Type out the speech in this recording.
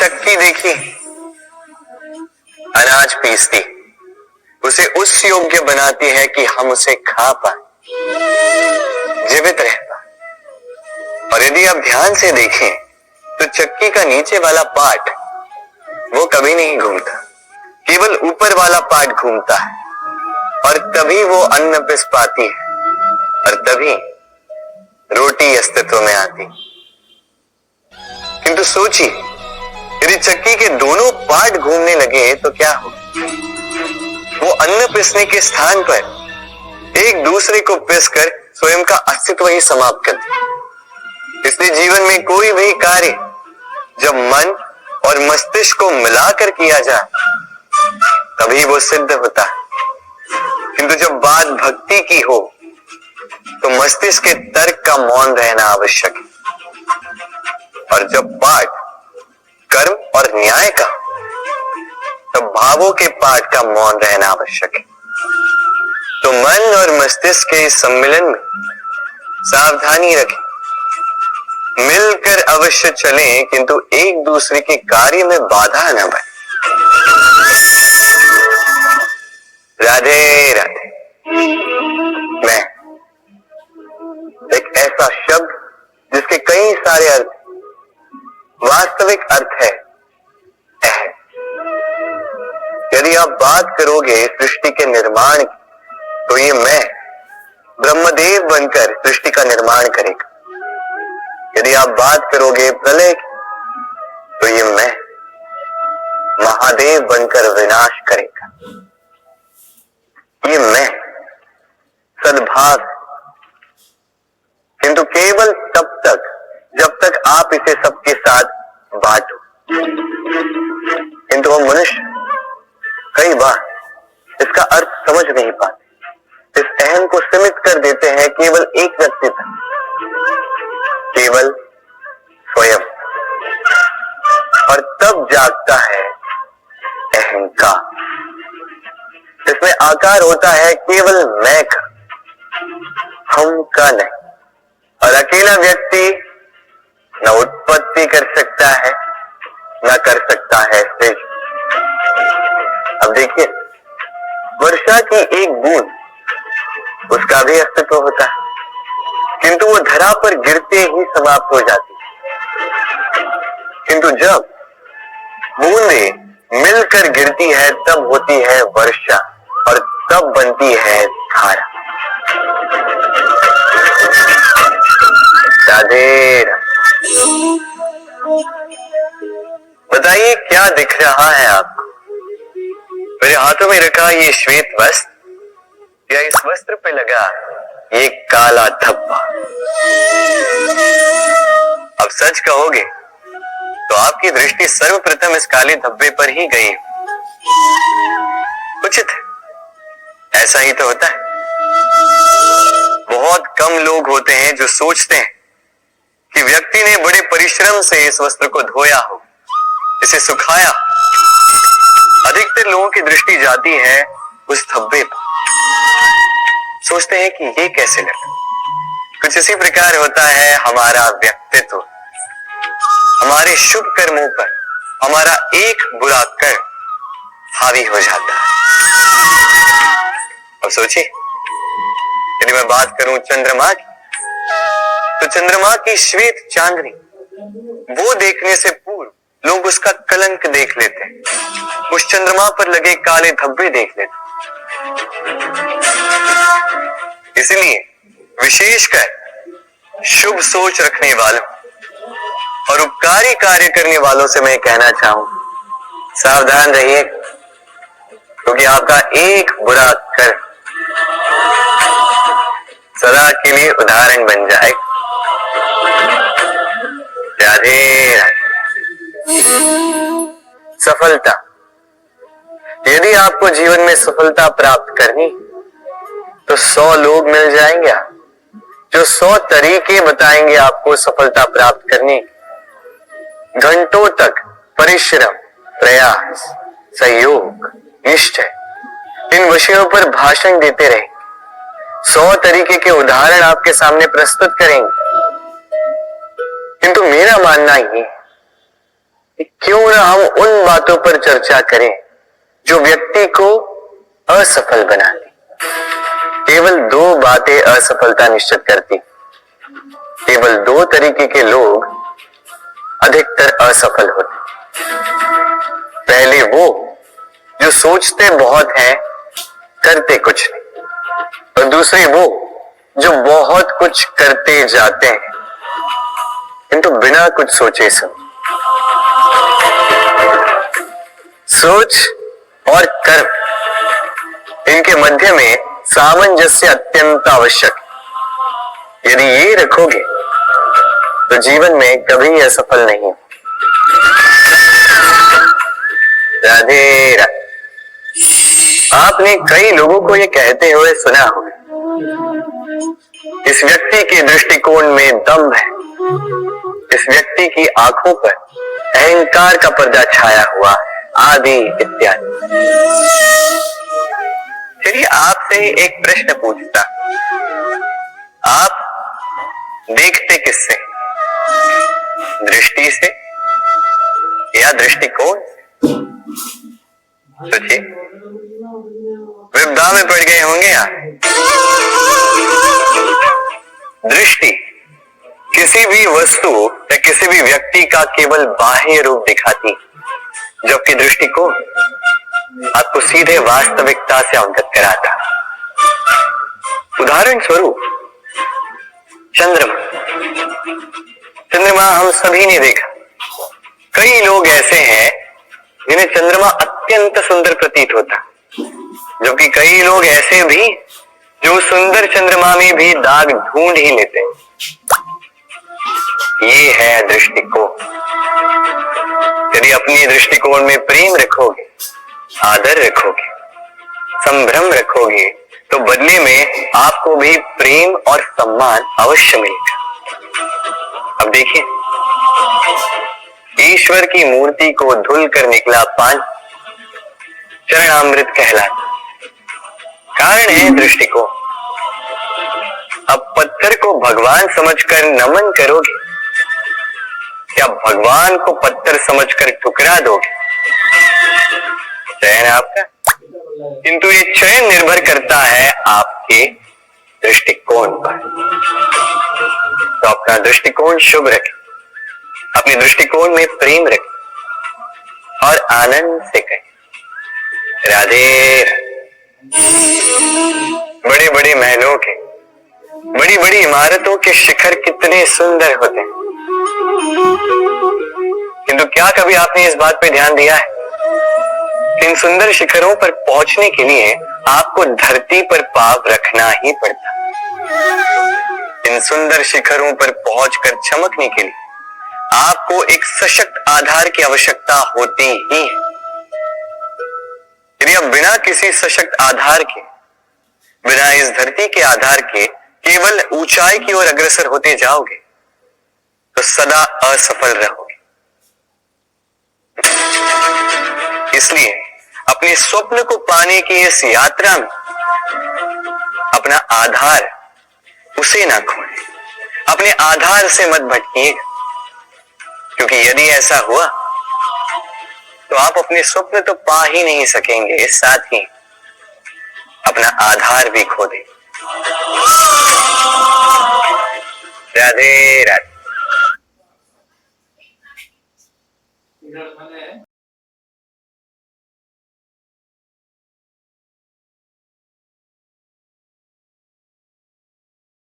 चक्की देखी, अनाज पीसती, उसे उस योग्य बनाती है कि हम उसे खा पाए, जीवित रह पाए। और यदि आप ध्यान से देखें तो चक्की का नीचे वाला पार्ट वो कभी नहीं घूमता, केवल ऊपर वाला पार्ट घूमता है, और तभी वो अन्न पिस पाती है, और तभी रोटी अस्तित्व में आती। किंतु सोचिए, यदि चक्की के दोनों पार्ट घूमने लगे तो क्या हो? वो अन्न पिसने के स्थान पर एक दूसरे को पिसकर स्वयं का अस्तित्व ही समाप्त कर दे। इसलिए जीवन में कोई भी कार्य जब मन और मस्तिष्क को मिलाकर किया जाए तभी वो सिद्ध होता है। किंतु जब बात भक्ति की हो तो मस्तिष्क के तर्क का मौन रहना आवश्यक है, और जब पाठ कर्म और न्याय का तब भावों के पाठ का मौन रहना आवश्यक है। तो मन और मस्तिष्क के इस सम्मिलन में सावधानी रखें, मिलकर अवश्य चलें, किंतु एक दूसरे के कार्य में बाधा न बने। राधे राधे। मैं एक ऐसा शब्द जिसके कई सारे अर्थ, वास्तविक अर्थ है अहम। यदि आप बात करोगे सृष्टि के निर्माण की तो ये मैं ब्रह्मदेव बनकर सृष्टि का निर्माण करेगा। यदि आप बात करोगे प्रलय की तो ये मैं महादेव बनकर विनाश करेगा। ये मैं सद्भाव, किंतु केवल तब तक जब तक आप इसे सबके साथ बांटो। किंतु हम मनुष्य कई बार इसका अर्थ समझ नहीं पाते, इस अहम को सीमित कर देते हैं केवल एक व्यक्ति तक, केवल स्वयं, और तब जागता है अहंकार। इसमें आकार होता है केवल मैं का, हम का नहीं। और अकेला व्यक्ति न उत्पत्ति कर सकता है न कर सकता है सृष्टि। अब देखिए, वर्षा की एक बूंद, उसका भी अस्तित्व होता है, किंतु वो धरा पर गिरते ही समाप्त हो जाती है। किंतु जब बूंदें मिलकर गिरती है तब होती है वर्षा, और तब बनती है धारा। राधे राधे। बताइए क्या दिख रहा है आपको? मेरे हाथों में रखा ये श्वेत वस्त्र, या इस वस्त्र पे लगा ये काला धब्बा? अब सच कहोगे तो आपकी दृष्टि सर्वप्रथम इस काले धब्बे पर ही गई। उचित है, ऐसा ही तो होता है। बहुत कम लोग होते हैं जो सोचते हैं कि व्यक्ति ने बड़े परिश्रम से इस वस्त्र को धोया हो, इसे सुखाया। अधिकतर लोगों की दृष्टि जाती है उस धब्बे पर, सोचते हैं कि ये कैसे लगा। कुछ इसी प्रकार होता है हमारा व्यक्तित्व। हमारे शुभ कर्मों पर हमारा एक बुरा कर्म हावी हो जाता है। अब सोचिए, यदि मैं बात करूं चंद्रमा की, तो चंद्रमा की श्वेत चांदनी वो देखने से पूर्व लोग उसका कलंक देख लेते हैं, उस चंद्रमा पर लगे काले धब्बे देख लेते हैं। इसलिए विशेषकर शुभ सोच रखने वालों और उपकारी कार्य करने वालों से मैं कहना चाहूं, सावधान रहिए, क्योंकि आपका एक बुरा कर्म सदा के लिए उदाहरण बन जाए। राधे राधे। सफलता, यदि आपको जीवन में सफलता प्राप्त करनी तो 100 लोग मिल जाएंगे जो 100 तरीके बताएंगे आपको सफलता प्राप्त करने। घंटों तक परिश्रम, प्रयास, सहयोग, निश्चय, इन विषयों पर भाषण देते रहेंगे, 100 तरीके के उदाहरण आपके सामने प्रस्तुत करेंगे। किंतु मेरा मानना ये कि क्यों ना हम उन बातों पर चर्चा करें जो व्यक्ति को असफल बनाती। केवल दो बातें असफलता निश्चित करती। केवल दो तरीके के लोग अधिकतर असफल होते। पहले वो जो सोचते बहुत हैं, करते कुछ नहीं, और दूसरे वो जो बहुत कुछ करते जाते हैं किंतु बिना कुछ सोचे समझे। सोच और कर्म, इनके मध्य में सामंजस्य अत्यंत आवश्यक है। यदि ये रखोगे तो जीवन में कभी असफल नहीं। राधे राधे। आपने कई लोगों को ये कहते हुए सुना होगा, इस व्यक्ति के दृष्टिकोण में दम्भ है, इस व्यक्ति की आंखों पर अहंकार का पर्दा छाया हुआ, आदि इत्यादि। चलिए आपसे एक प्रश्न पूछता, आप देखते किससे? दृष्टि से या दृष्टिकोण? सोचिए, विपदा में पड़ गए होंगे आप। दृष्टि किसी भी वस्तु या किसी भी व्यक्ति का केवल बाह्य रूप दिखाती, जबकि दृष्टिकोण आपको सीधे वास्तविकता से अवगत कराता। उदाहरण स्वरूप चंद्रमा। चंद्रमा हम सभी ने देखा। कई लोग ऐसे हैं जिन्हें चंद्रमा अत्यंत सुंदर प्रतीत होता, जबकि कई लोग ऐसे भी जो सुंदर चंद्रमा में भी दाग ढूंढ ही लेते हैं। ये है दृष्टिकोण। यदि अपने दृष्टिकोण में प्रेम रखोगे, आदर रखोगे, संभ्रम रखोगे, तो बदले में आपको भी प्रेम और सम्मान अवश्य मिलेगा। अब देखिए, ईश्वर की मूर्ति को धुल कर निकला पानी चरणामृत कहलाता। कारण है दृष्टिकोण। अब पत्थर को भगवान समझकर नमन करोगे या भगवान को पत्थर समझकर ठुकरा दोगे, चयन आपका। किंतु ये चयन निर्भर करता है आपके दृष्टिकोण पर। तो अपना दृष्टिकोण शुभ रखें, अपने दृष्टिकोण में प्रेम रखें और आनंद से कहें राधे। बड़े बड़े महलों के, बड़ी बड़ी इमारतों के शिखर कितने सुंदर होते हैं, किंतु क्या कभी आपने इस बात पे ध्यान दिया है? इन सुंदर शिखरों पर पहुंचने के लिए आपको धरती पर पांव रखना ही पड़ता। इन सुंदर शिखरों पर पहुंचकर चमकने के लिए आपको एक सशक्त आधार की आवश्यकता होती ही है। यदि आप बिना किसी सशक्त आधार के, बिना इस धरती के आधार के केवल ऊंचाई की ओर अग्रसर होते जाओगे तो सदा असफल रहोगे। इसलिए अपने स्वप्न को पाने की इस यात्रा में अपना आधार उसे ना खोएं, अपने आधार से मत भटकिएगा, क्योंकि यदि ऐसा हुआ तो आप अपने स्वप्न तो पा ही नहीं सकेंगे, साथ ही अपना आधार भी खो देंगे। राधे राधे।